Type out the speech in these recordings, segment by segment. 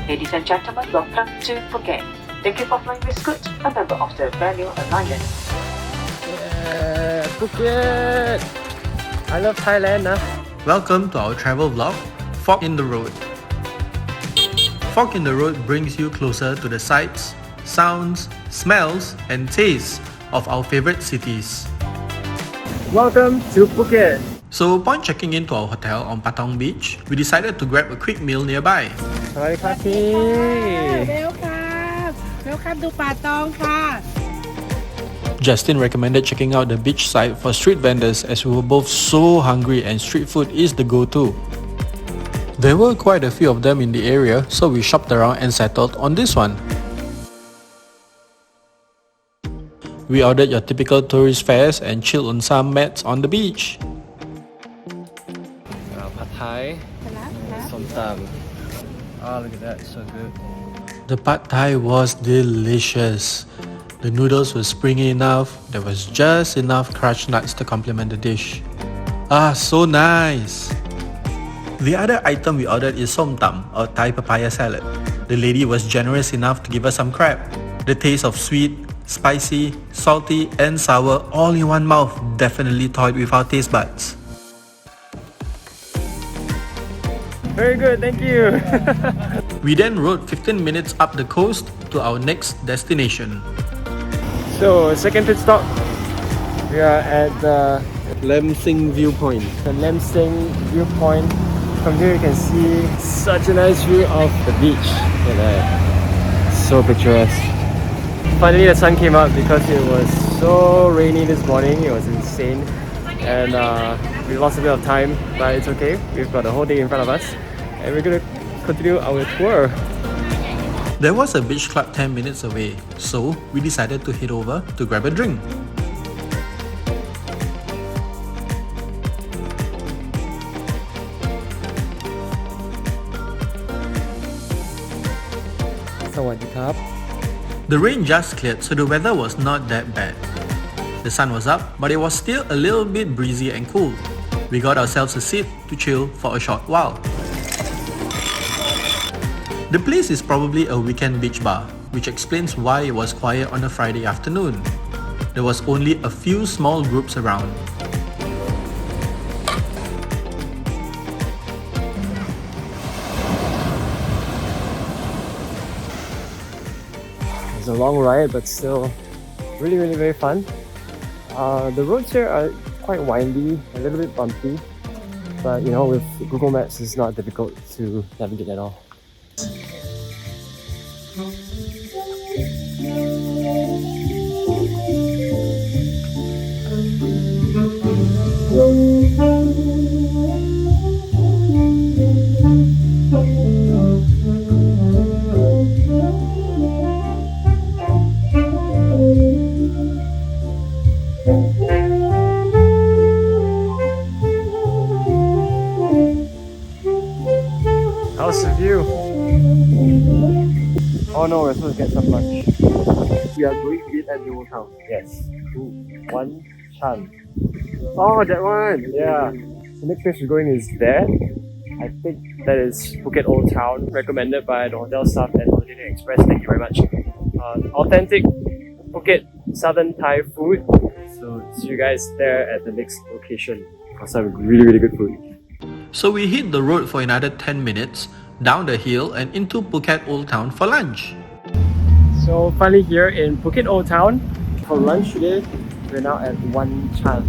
Ladies and gentlemen, welcome to Phuket. Thank you for flying with Scoot, a member of the Value Alliance. Yeah, Phuket! I love Thailand. Welcome to our travel vlog, Fork in the Road. Fork in the Road brings you closer to the sights, sounds, smells, and tastes of our favorite cities. Welcome to Phuket! So upon checking into our hotel on Patong Beach, we decided to grab a quick meal nearby. Welcome to Patong ค่ะ Justin recommended checking out the beach side for street vendors as we were both so hungry and street food is the go-to. There were quite a few of them in the area, so we shopped around and settled on this one. We ordered your typical tourist fares and chilled on some mats on the beach. Pad Thai, Som Tam. Oh, look at that, so good. The pad thai was delicious. The noodles were springy enough, there was just enough crushed nuts to complement the dish. Ah, so nice! The other item we ordered is som tam, or Thai papaya salad. The lady was generous enough to give us some crab. The taste of sweet, spicy, salty and sour all in one mouth definitely toyed with our taste buds. Very good, thank you! We then rode 15 minutes up the coast to our next destination. So, second pit stop. We are at the Lam Sing viewpoint. The Lam Sing viewpoint. From here you can see such a nice view of the beach. Look at that. So picturesque. Finally the sun came out because it was so rainy this morning. It was insane. And we lost a bit of time, but it's okay. We've got a whole day in front of us. And we're gonna continue our tour. There was a beach club 10 minutes away, so we decided to head over to grab a drink. Sawadee. The rain just cleared, so the weather was not that bad. The sun was up, but it was still a little bit breezy and cool. We got ourselves a seat to chill for a short while. The place is probably a weekend beach bar, which explains why it was quiet on a Friday afternoon. There was only a few small groups around. It's a long ride, but still really very fun. The roads here are quite windy, a little bit bumpy, but you know, with Google Maps it's not difficult to navigate at all. How's the view? Oh no, we're supposed to get some lunch. We are going to eat at the Old Town. Yes. One Chan. Oh, that one! Yeah. The next place we're going is there. I think that is Phuket Old Town, recommended by the hotel staff at Culinary Express. Thank you very much. Authentic Phuket Southern Thai food. So see you guys there at the next location for some really good food. So we hit the road for another 10 minutes, down the hill and into Phuket Old Town for lunch. So finally here in Phuket Old Town for lunch today. We're now at One Chan.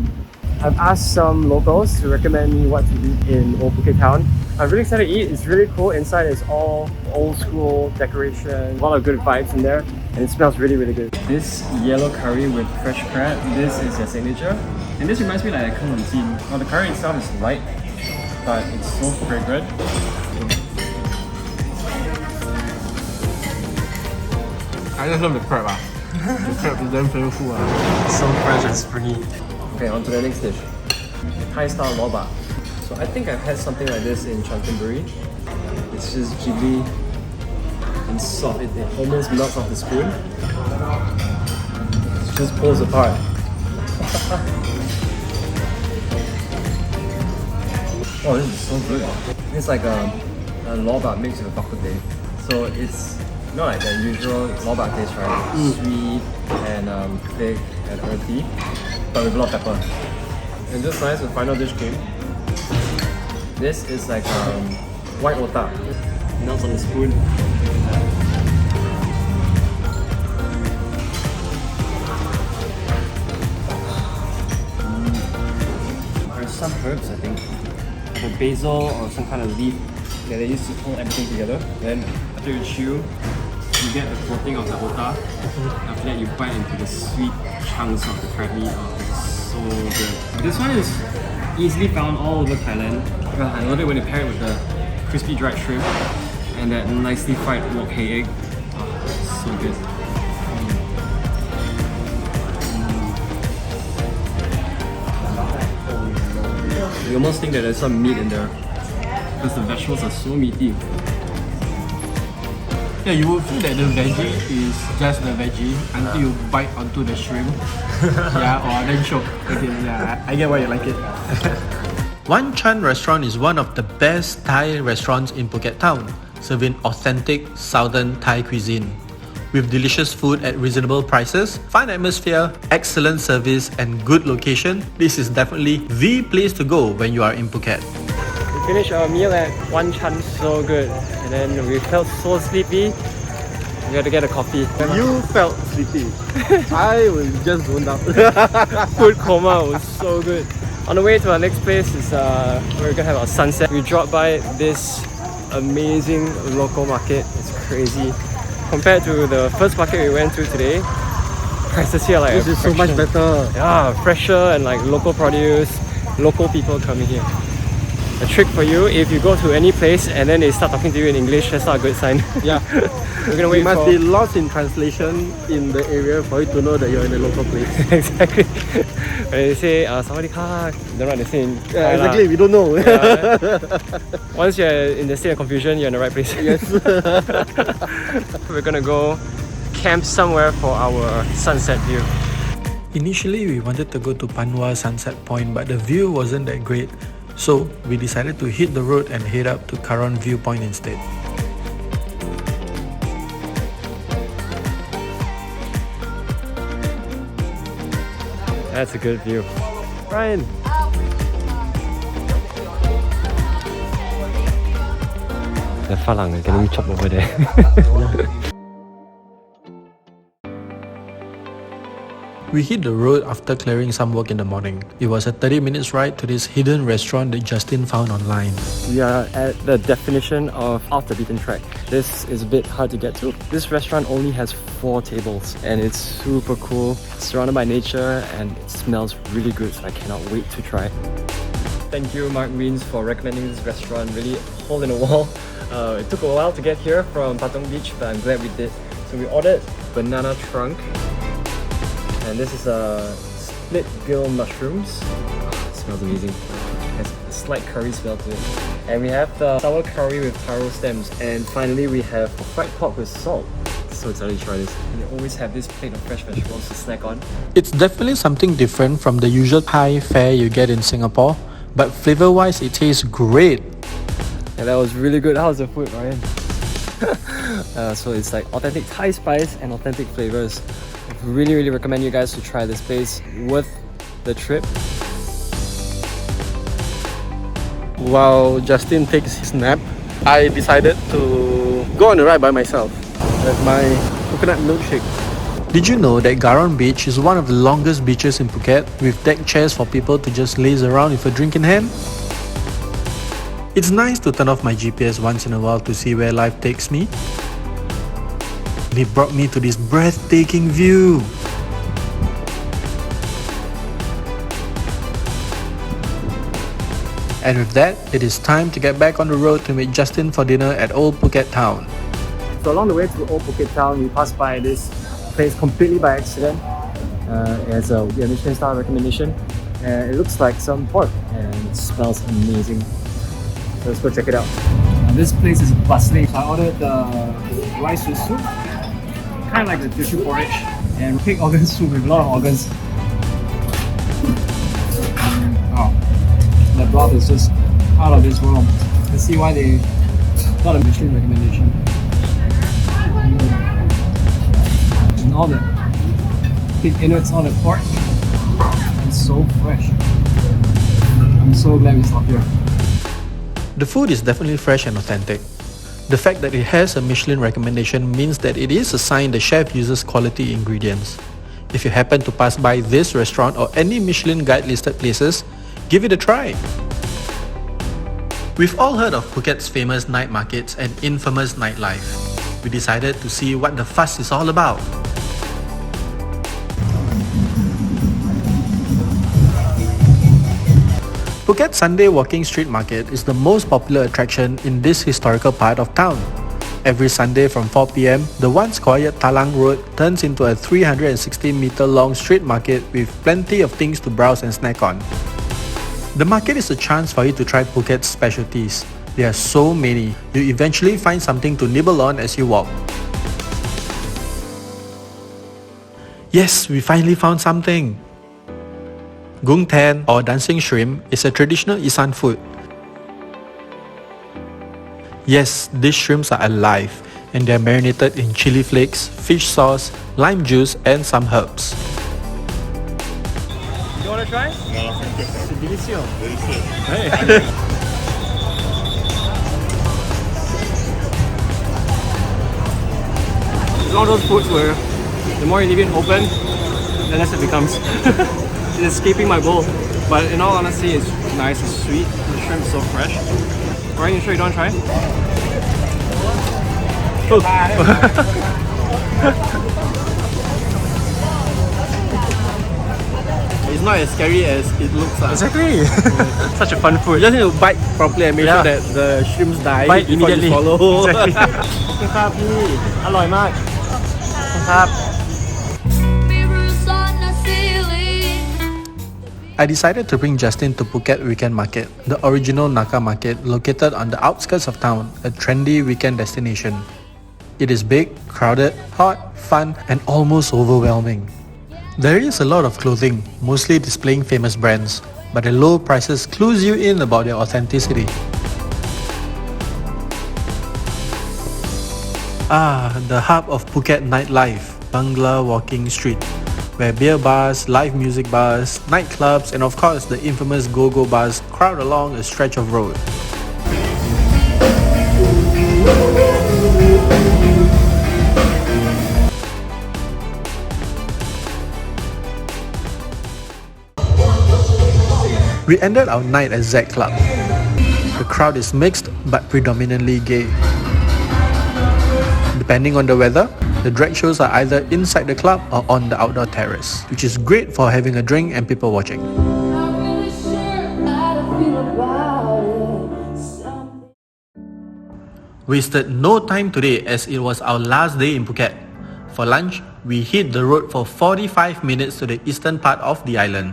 I've asked some locals to recommend me what to eat in Old Phuket Town. I'm really excited to eat. It's really cool. Inside is all old school decoration, a lot of good vibes in there, and it smells really good. This yellow curry with fresh crab, this is their signature. And this reminds me like a canteen. Well, the curry itself is light, but it's so fragrant. I just love the crab. The crab is damn flavorful. So fresh and springy. Okay, on to the next dish. Thai style loba. So I think I've had something like this in Chantenbury. It's just jiggly and soft. It almost melts off the spoon. It just pulls apart. Oh, this is so good. It's like a loba mixed with bak kut teh. So it's not like the usual lobak taste, right? Sweet and thick and earthy, but with a lot of pepper. And just nice, the final dish came. This is like white otah. Melts on the spoon. There's some herbs, I think. The basil or some kind of leaf that they use to hold everything together. Then after you chew, you get the coating of the otah. After that, you bite into the sweet chunks of the crab meat. Oh, it's so good. This one is easily found all over Thailand. I love it when you pair it with the crispy dried shrimp and that nicely fried wok hei egg. Oh, it's so good. You almost think that there's some meat in there because the vegetables are so meaty. Yeah, you would feel that the veggie is just the veggie until you bite onto the shrimp. Yeah, or then choke. Okay, yeah, I get why you like it. Wan Chan restaurant is one of the best Thai restaurants in Phuket Town, serving authentic southern Thai cuisine. With delicious food at reasonable prices, fine atmosphere, excellent service and good location, this is definitely the place to go when you are in Phuket. We finished our meal at Wan Chan, so good. And then we felt so sleepy. We had to get a coffee. You felt sleepy. I was just zoned out. Food coma was so good. On the way to our next place is we're gonna have our sunset. We dropped by this amazing local market. It's crazy. Compared to the first market we went to today, prices here are like This is so much better. Yeah, fresher and like local produce, local people coming here. A trick for you, if you go to any place and then they start talking to you in English, that's not a good sign. Yeah. We're gonna You wait must for... be lost in translation in the area for you to know that you're in a local place. Exactly. When they say Sawadee ka, don't know what they say in Thai lah. Exactly, we don't know. Yeah. Once you're in the state of confusion, you're in the right place. Yes. We're gonna go camp somewhere for our sunset view. Initially, we wanted to go to Panwa Sunset Point, but the view wasn't that great. So, we decided to hit the road and head up to Karon Viewpoint instead. That's a good view. Ryan! The falang are getting chopped over there. We hit the road after clearing some work in the morning. It was a 30 minutes ride to this hidden restaurant that Justin found online. We are at the definition of off the beaten track. This is a bit hard to get to. This restaurant only has 4 tables and it's super cool. It's surrounded by nature and it smells really good, so I cannot wait to try. Thank you Mark Reens for recommending this restaurant. Really hole in the wall. It took a while to get here from Patong Beach, but I'm glad we did. So we ordered banana trunk. And this is a split gill mushrooms. It smells amazing. It has a slight curry smell to it. And we have the sour curry with taro stems. And finally we have fried pork with salt. So excited to try this. And they always have this plate of fresh vegetables to snack on. It's definitely something different from the usual Thai fare you get in Singapore, but flavor-wise it tastes great. And that was really good. How's the food, Ryan? So it's like authentic Thai spice and authentic flavors. I really recommend you guys to try this place. Worth the trip. While Justin takes his nap, I decided to go on a ride by myself with my coconut milkshake. Did you know that Garon Beach is one of the longest beaches in Phuket, with deck chairs for people to just laze around with a drink in hand? It's nice to turn off my GPS once in a while to see where life takes me. It brought me to this breathtaking view. And with that, it is time to get back on the road to meet Justin for dinner at Old Phuket Town. So along the way to Old Phuket Town, we passed by this place completely by accident. It has a Michelin star recommendation. And it looks like some pork and it smells amazing. So let's go check it out. This place is bustling. So I ordered the rice with soup, kind of like the tissue porridge, and pig organ soup with a lot of organs. Oh, the broth is just out of this world. Let's see why they got a Michelin recommendation. and all the pig innards, all the pork. It's so fresh. I'm so glad we stopped here. The food is definitely fresh and authentic. The fact that it has a Michelin recommendation means that it is a sign the chef uses quality ingredients. If you happen to pass by this restaurant or any Michelin guide listed places, give it a try. We've all heard of Phuket's famous night markets and infamous nightlife. We decided to see what the fuss is all about. Phuket Sunday Walking Street Market is the most popular attraction in this historical part of town. Every Sunday from 4 PM, the once quiet Talang Road turns into a 360-meter long street market with plenty of things to browse and snack on. The market is a chance for you to try Phuket's specialties. There are so many, you eventually find something to nibble on as you walk. Yes, we finally found something! Gung Tan or dancing shrimp is a traditional Isan food. Yes, these shrimps are alive and they are marinated in chili flakes, fish sauce, lime juice and some herbs. You want to try? No, thank you. It's delicious. Hey. It's one of those foods where the more you leave it open, the less it becomes. It's escaping my bowl. But in all honesty, it's nice, it's sweet. The shrimp is so fresh. Ryan, you sure you don't try? It's not as scary as it looks. Exactly. Such a fun food. You just need to bite properly and make sure that the shrimps die Bite before immediately. you swallow. Exactly. ครับพี่อร่อยมากครับ Mirrors on the ceiling. I decided to bring Justin to Phuket Weekend Market, the original Naka market located on the outskirts of town, a trendy weekend destination. It is big, crowded, hot, fun, and almost overwhelming. There is a lot of clothing, mostly displaying famous brands, but the low prices clues you in about their authenticity. The hub of Phuket nightlife, Bangla Walking Street, where beer bars, live music bars, nightclubs, and of course the infamous go-go bars crowd along a stretch of road. We ended our night at Z Club. The crowd is mixed but predominantly gay. Depending on the weather, the drag shows are either inside the club or on the outdoor terrace, which is great for having a drink and people watching. Not really sure how to feel about it. Wasted no time today as it was our last day in Phuket. For lunch, we hit the road for 45 minutes to the eastern part of the island.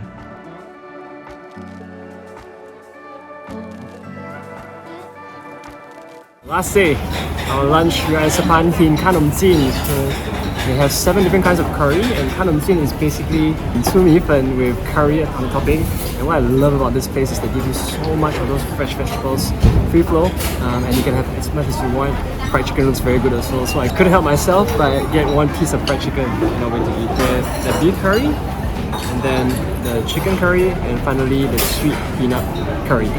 Last day, our lunch, we are at Sapan in Kanom Jin. We have 7 different kinds of curry, and Kanom Jin is basically two mi fen with curry on the topping. And what I love about this place is they give you so much of those fresh vegetables, free flow, and you can have as much as you want. Fried chicken looks very good as well, so I couldn't help myself but get one piece of fried chicken in our way to eat. The beef curry, and then the chicken curry, and finally the sweet peanut curry.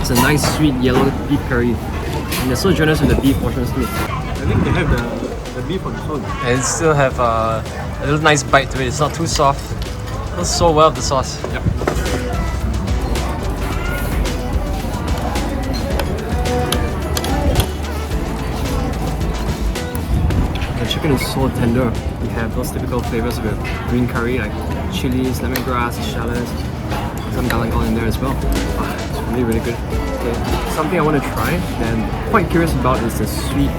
It's a nice sweet yellow beef curry, and they're so generous with the beef portions too. I think they have the beef on its own. And it still have a little nice bite to it. It's not too soft. It goes so well with the sauce. Yep. The chicken is so tender. We have those typical flavors with green curry like chilies, lemongrass, shallots, some garlic oil in there as well. It's really, really good. Okay. Something I want to try and quite curious about is the sweet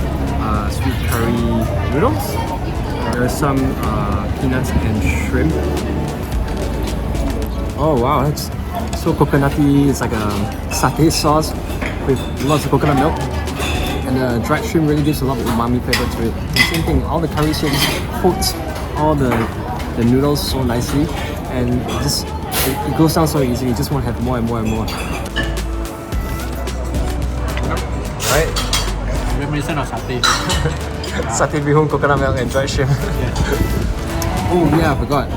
curry noodles. There are some peanuts and shrimp. Oh wow, that's so coconutty. It's like a satay sauce with lots of coconut milk. And the dried shrimp really gives a lot of umami flavor to it. And same thing, all the curry here just coats all the noodles so nicely, and it goes down so easy. You just want to have more and more and more. reminiscent of satay. Satay bihun, coconut milk, and dried shrimp. Oh yeah, I forgot.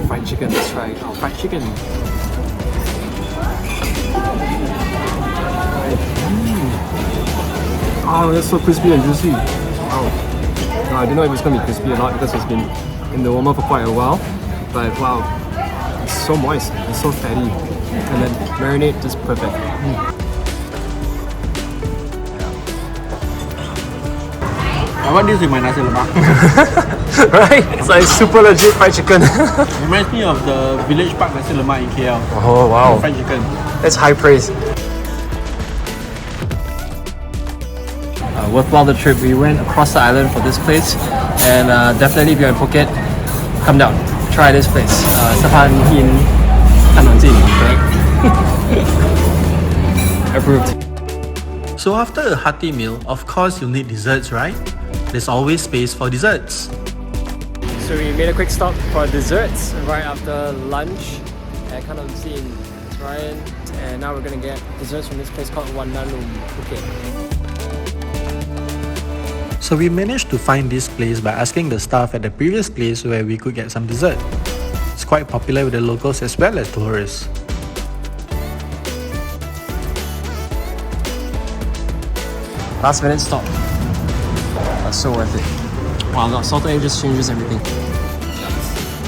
Fried chicken. Let's try. Oh, fried chicken. Oh, that's so crispy and juicy. Wow. No, I didn't know it was gonna be crispy or not because it's been in the warmer for quite a while. But wow, it's so moist. It's so fatty, and then marinade just perfect. I want this with my nasi lemak. Right? It's like super legit fried chicken. Reminds me of the Village Park nasi lemak in KL. Oh wow, Fried chicken. that's high praise. Worthwhile the trip. We went across the island for this place, and definitely if you're in Phuket, come down, try this place. Sapan Hin Tanonjin, correct? Approved. So after a hearty meal, of course you'll need desserts, right? There's always space for desserts. So we made a quick stop for desserts right after lunch at Tanonjin, Ryan, and now we're gonna get desserts from this place called Wananum Phuket. So we managed to find this place by asking the staff at the previous place where we could get some dessert. It's quite popular with the locals as well as tourists. Last minute stop. That's so worth it. Wow, the salted egg just changes everything.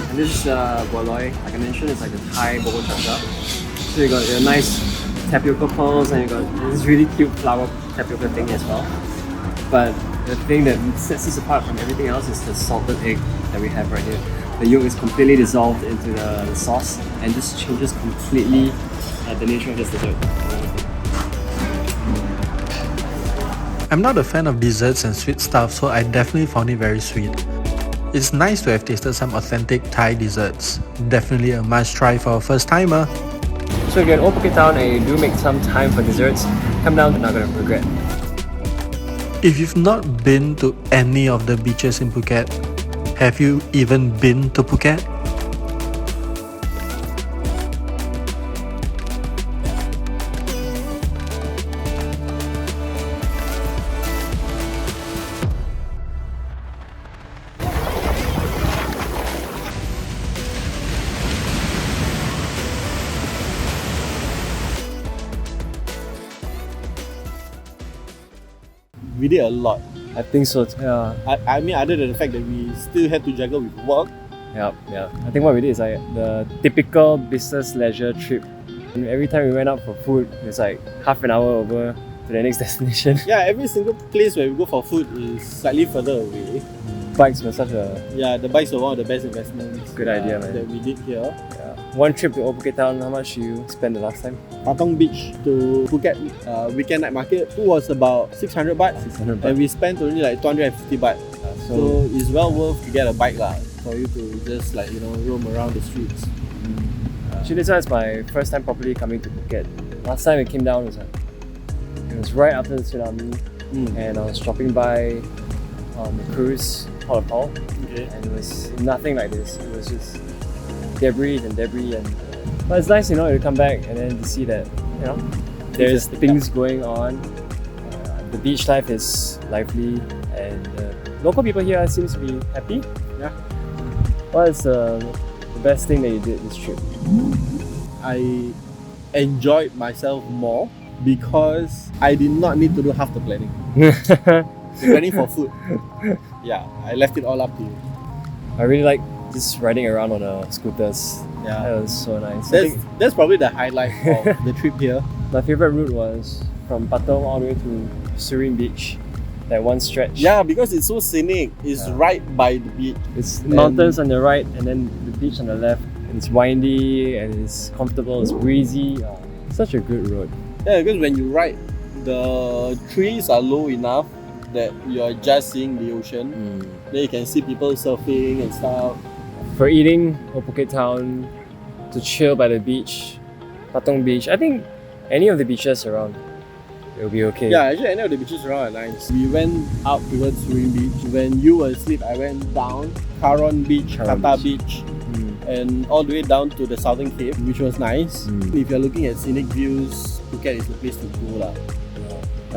And this is boloi. Like I mentioned, it's like a Thai bobo chapter. So you got your nice tapioca pearls, and you got this really cute flower tapioca thing as well. But the thing that sets this apart from everything else is the salted egg that we have right here. The yolk is completely dissolved into the sauce, and this changes completely the nature of this dessert. I'm not a fan of desserts and sweet stuff, so I definitely found it very sweet. It's nice to have tasted some authentic Thai desserts. Definitely a must try for a first timer. So if you're in Old Phuket Town and you do make some time for desserts, come down, you're not going to regret. If you've not been to any of the beaches in Phuket, have you even been to Phuket? We did a lot. I think so. Yeah. I mean, other than the fact that we still had to juggle with work. Yeah. I think what we did is like the typical business leisure trip. And every time we went out for food, it's like half an hour over to the next destination. Yeah, every single place where we go for food is slightly further away. Bikes were such a The bikes were one of the best investments. Good idea, man. That we did here. one trip to Old Phuket Town. How much you spend the last time? Patong Beach to Phuket weekend night market was about 600 baht. 600 baht. And we spent only like 250 baht. So it's well worth to get a bike lah, for you to just like roam around the streets. Actually, this one is my first time properly coming to Phuket. Last time it came down it was right after the tsunami, and I was dropping by the cruise Port of Hall, and it was nothing like this. It was just debris, but it's nice, to come back and then to see that there's things going on. The beach life is lively, and local people here seems to be happy. Yeah. What is the best thing that you did this trip? I enjoyed myself more because I did not need to do half the planning. The planning for food, I left it all up to you. I really like just riding around on scooters. Yeah, that was so nice. That's probably the highlight of the trip here. My favorite route was from Patong all the way to Surin Beach. That one stretch. Yeah, because it's so scenic. It's right by the beach. It's mountains on the right and then the beach on the left. And it's windy and it's comfortable. It's breezy. Such a good road. Yeah, because when you ride, the trees are low enough that you're just seeing the ocean. Then you can see people surfing and stuff. For eating, Old Phuket Town, to chill by the beach, Patong Beach, I think any of the beaches around, it'll be okay. Yeah, actually any of the beaches around are nice. We went up towards Surin Beach. When you were asleep, I went down Karon Beach, Kata Beach, and all the way down to the Southern Cape, which was nice. If you're looking at scenic views, Phuket is the place to go lah.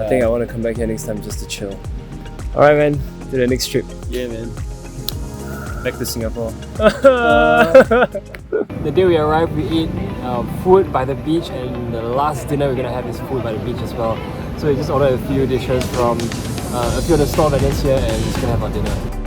I think I want to come back here next time just to chill. Alright man, to the next trip. Yeah, man. Back to Singapore. The day we arrived, we ate food by the beach, and the last dinner we're gonna have is food by the beach as well. So we just ordered a few dishes from a few of the stall vendors here, and just gonna have our dinner.